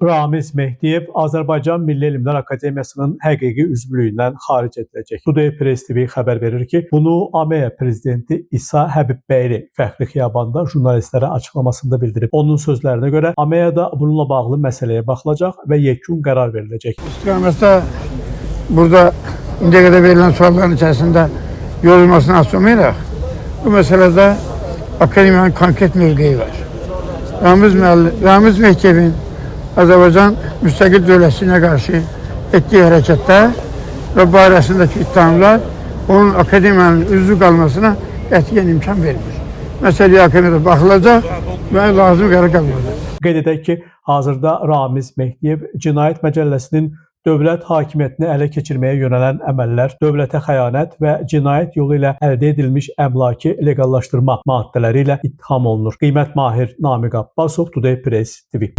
Ramiz Mehdiyev Azərbaycan Milli Elmlər Akademiyasının həqiqi üzvlüyündən xaric ediləcək. Today Press TV xəbər verir ki, bunu AMEA prezidenti İsa Həbibbəyli fəxri xiyabanda jurnalistlərə açıqlamasında bildirib. Onun sözlərinə görə AMEA-da bununla bağlı məsələyə baxılacaq və yekun qərar veriləcək. İstiqamətdə burada indiyə qədər verilən sualların içərisində yorulmasını açılmayaraq, bu məsələdə akademiyanın konkret mövqeyi var. Ramiz Mehdiyevin Azərbaycan müstəqil dövlətçiliyinə qarşı etdiyi hərəkətlər və barəsindəki ittihamlar onun akademiyanın üzvü qalmasına qətiyyən imkan vermir. Məsələyə akademiyada baxılacaq və lazım qərar qəbul ediləcək. Qeyd edək ki, hazırda Ramiz Mehdiyev Cinayət Məcəlləsinin dövlət hakimiyyətini ələ keçirməyə yönələn əməllər, dövlətə xəyanət və cinayət yolu ilə əldə edilmiş əmlakı leqallaşdırma maddələri ilə ittiham olunur. Qiymət Mahir Namiq Abbasov, Today Press TV.